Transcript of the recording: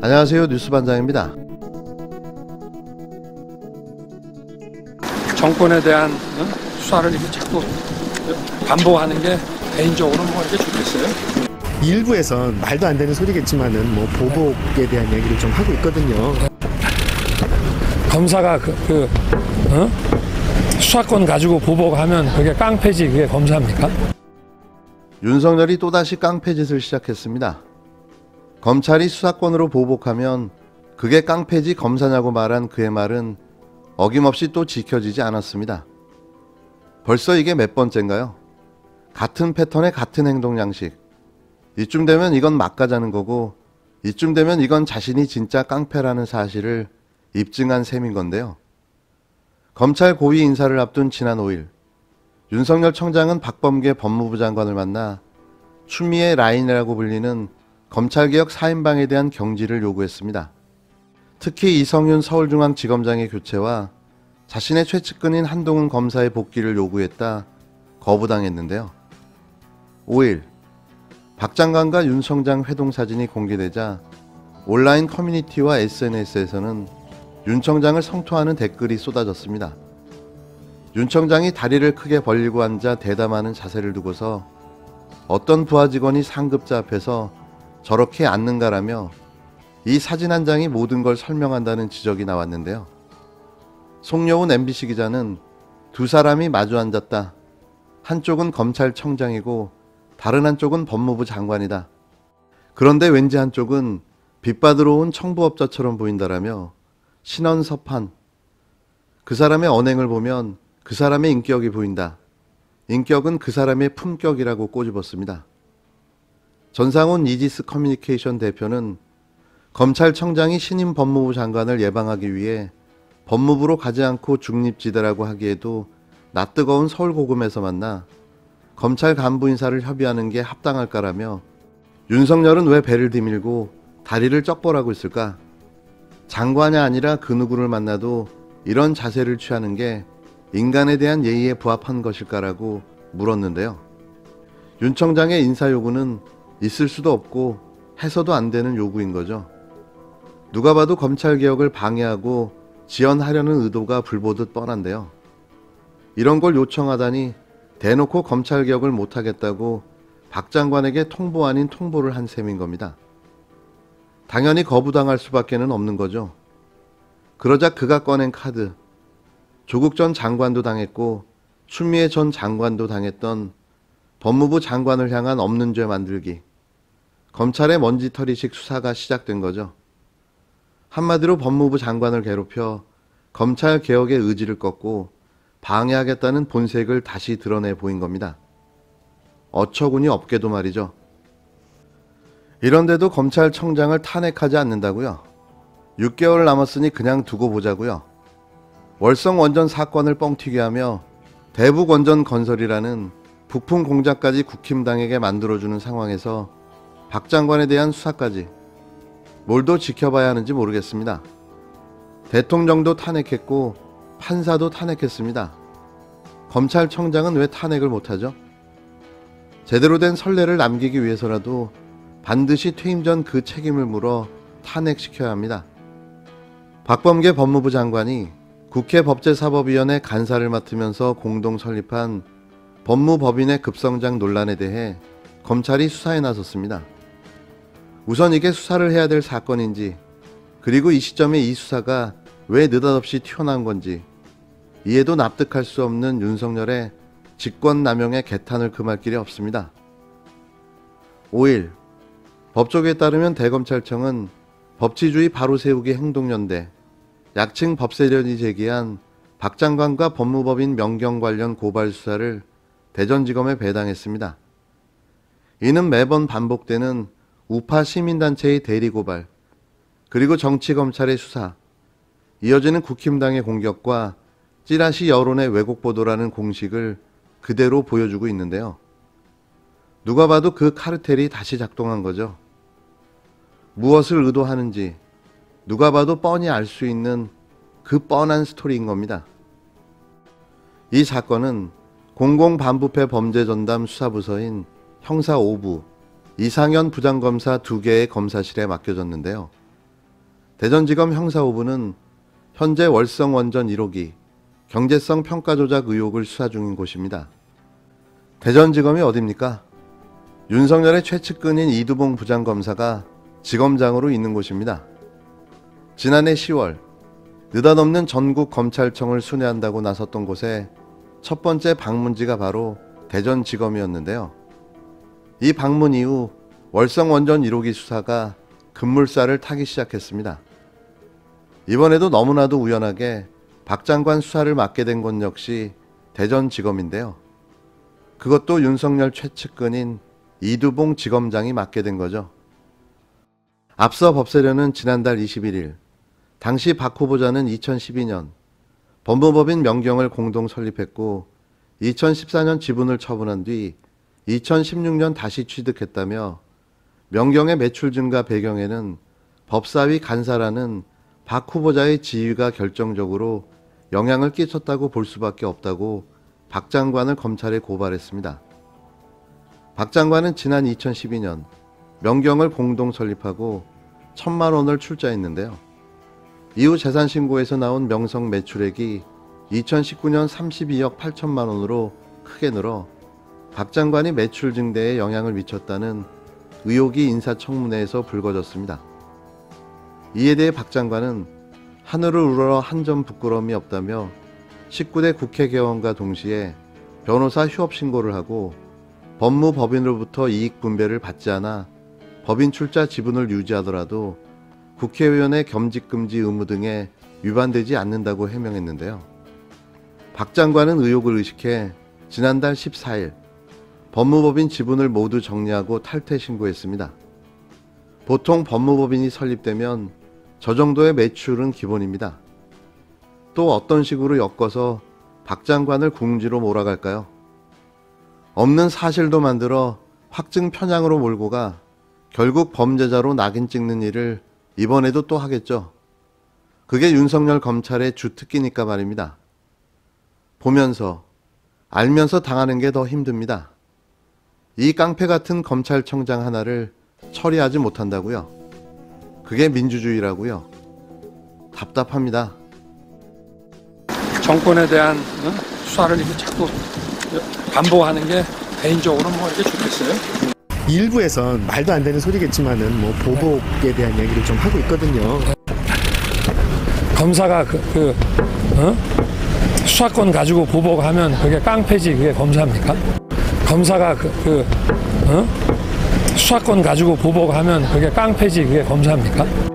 안녕하세요, 뉴스반장입니다. 정권에 대한 수사를 이렇게 자꾸 반복하는 게 개인적으로는 뭐 이렇게 좋겠어요? 일부에선 말도 안 되는 소리겠지만은 뭐 보복에 대한 얘기를 좀 하고 있거든요. 검사가 수사권 가지고 보복하면 그게 깡패지, 그게 검사입니까? 윤석열이 또다시 깡패짓을 시작했습니다. 검찰이 수사권으로 보복하면 그게 깡패지 검사냐고 말한 그의 말은 어김없이 또 지켜지지 않았습니다. 벌써 이게 몇 번째인가요? 같은 패턴의 같은 행동 양식. 이쯤 되면 이건 막가자는 거고, 이쯤 되면 이건 자신이 진짜 깡패라는 사실을 입증한 셈인 건데요. 검찰 고위 인사를 앞둔 지난 5일, 윤석열 청장은 박범계 법무부 장관을 만나 추미애 라인이라고 불리는 검찰개혁 4인방에 대한 경지를 요구했습니다. 특히 이성윤 서울중앙지검장의 교체와 자신의 최측근인 한동훈 검사의 복귀를 요구했다 거부당했는데요. 5일, 박 장관과 윤 청장 회동 사진이 공개되자 온라인 커뮤니티와 SNS에서는 윤 청장을 성토하는 댓글이 쏟아졌습니다. 윤 청장이 다리를 크게 벌리고 앉아 대담하는 자세를 두고서 어떤 부하 직원이 상급자 앞에서 저렇게 앉는가라며 이 사진 한 장이 모든 걸 설명한다는 지적이 나왔는데요. 송여운 MBC 기자는 두 사람이 마주 앉았다. 한쪽은 검찰청장이고 다른 한쪽은 법무부 장관이다. 그런데 왠지 한쪽은 빚받으러 온 청부업자처럼 보인다라며 신원섭한, 그 사람의 언행을 보면 그 사람의 인격이 보인다. 인격은 그 사람의 품격이라고 꼬집었습니다. 전상훈 이지스 커뮤니케이션 대표는 검찰청장이 신임 법무부 장관을 예방하기 위해 법무부로 가지 않고 중립지대라고 하기에도 낯뜨거운 서울고금에서 만나 검찰 간부 인사를 협의하는 게 합당할까라며 윤석열은 왜 배를 디밀고 다리를 쩍벌하고 있을까? 장관이 아니라 그 누구를 만나도 이런 자세를 취하는 게 인간에 대한 예의에 부합한 것일까라고 물었는데요. 윤 청장의 인사 요구는 있을 수도 없고 해서도 안 되는 요구인 거죠. 누가 봐도 검찰개혁을 방해하고 지연하려는 의도가 불보듯 뻔한데요. 이런 걸 요청하다니 대놓고 검찰개혁을 못하겠다고 박 장관에게 통보 아닌 통보를 한 셈인 겁니다. 당연히 거부당할 수밖에는 없는 거죠. 그러자 그가 꺼낸 카드, 조국 전 장관도 당했고 추미애 전 장관도 당했던 법무부 장관을 향한 없는 죄 만들기, 검찰의 먼지털이식 수사가 시작된 거죠. 한마디로 법무부 장관을 괴롭혀 검찰 개혁의 의지를 꺾고 방해하겠다는 본색을 다시 드러내 보인 겁니다. 어처구니 없게도 말이죠. 이런데도 검찰청장을 탄핵하지 않는다고요? 6개월 남았으니 그냥 두고 보자고요? 월성 원전 사건을 뻥튀기 하며 대북 원전 건설이라는 부품 공작까지 국힘당에게 만들어주는 상황에서 박 장관에 대한 수사까지 뭘 더 지켜봐야 하는지 모르겠습니다. 대통령도 탄핵했고 판사도 탄핵했습니다. 검찰청장은 왜 탄핵을 못하죠? 제대로 된 선례를 남기기 위해서라도 반드시 퇴임 전 그 책임을 물어 탄핵시켜야 합니다. 박범계 법무부 장관이 국회 법제사법위원회 간사를 맡으면서 공동 설립한 법무법인의 급성장 논란에 대해 검찰이 수사에 나섰습니다. 우선 이게 수사를 해야 될 사건인지, 그리고 이 시점에 이 수사가 왜 느닷없이 튀어나온 건지 이해도 납득할 수 없는 윤석열의 직권남용의 개탄을 금할 길이 없습니다. 5일, 법조계에 따르면 대검찰청은 법치주의 바로 세우기 행동연대, 약칭 법세련이 제기한 박 장관과 법무법인 명경 관련 고발 수사를 대전지검에 배당했습니다. 이는 매번 반복되는 우파 시민단체의 대리고발, 그리고 정치검찰의 수사, 이어지는 국힘당의 공격과 찌라시 여론의 왜곡보도라는 공식을 그대로 보여주고 있는데요. 누가 봐도 그 카르텔이 다시 작동한 거죠. 무엇을 의도하는지 누가 봐도 뻔히 알 수 있는 그 뻔한 스토리인 겁니다. 이 사건은 공공반부패 범죄전담 수사부서인 형사 5부 이상현 부장검사 2개의 검사실에 맡겨졌는데요. 대전지검 형사 5부는 현재 월성 원전 1호기 경제성 평가 조작 의혹을 수사 중인 곳입니다. 대전지검이 어딥니까? 윤석열의 최측근인 이두봉 부장검사가 지검장으로 있는 곳입니다. 지난해 10월 느닷없는 전국 검찰청을 순회한다고 나섰던 곳에 첫 번째 방문지가 바로 대전지검이었는데요. 이 방문 이후 월성 원전 1호기 수사가 급물살을 타기 시작했습니다. 이번에도 너무나도 우연하게 박 장관 수사를 맡게 된 곳 역시 대전지검인데요. 그것도 윤석열 최측근인 이두봉 지검장이 맡게 된 거죠. 앞서 법세련은 지난달 21일 당시 박 후보자는 2012년 법무법인 명경을 공동 설립했고 2014년 지분을 처분한 뒤 2016년 다시 취득했다며 명경의 매출 증가 배경에는 법사위 간사라는 박 후보자의 지위가 결정적으로 영향을 끼쳤다고 볼 수밖에 없다고 박 장관을 검찰에 고발했습니다. 박 장관은 지난 2012년 명경을 공동 설립하고 1,000만 원을 출자했는데요. 이후 재산신고에서 나온 명성 매출액이 2019년 32억 8천만 원으로 크게 늘어 박 장관이 매출 증대에 영향을 미쳤다는 의혹이 인사청문회에서 불거졌습니다. 이에 대해 박 장관은 하늘을 우러러 한 점 부끄러움이 없다며 19대 국회 개원과 동시에 변호사 휴업 신고를 하고 법무법인으로부터 이익 분배를 받지 않아 법인 출자 지분을 유지하더라도 국회의원의 겸직금지 의무 등에 위반되지 않는다고 해명했는데요. 박 장관은 의혹을 의식해 지난달 14일 법무법인 지분을 모두 정리하고 탈퇴 신고했습니다. 보통 법무법인이 설립되면 저 정도의 매출은 기본입니다. 또 어떤 식으로 엮어서 박 장관을 궁지로 몰아갈까요? 없는 사실도 만들어 확증 편향으로 몰고 가 결국 범죄자로 낙인 찍는 일을 이번에도 또 하겠죠. 그게 윤석열 검찰의 주특기니까 말입니다. 보면서 알면서 당하는 게 더 힘듭니다. 이 깡패 같은 검찰청장 하나를 처리하지 못한다고요? 그게 민주주의라고요? 답답합니다. 정권에 대한 수사를 이렇게 자꾸 반복하는 게 개인적으로 뭐 이렇게 좋겠어요? 일부에선 말도 안 되는 소리겠지만은 뭐 보복에 대한 얘기를 좀 하고 있거든요. 검사가 수사권 가지고 보복하면 그게 깡패지 그게 검사입니까? 검사가 수사권 가지고 보복하면 그게 깡패지 그게 검사입니까?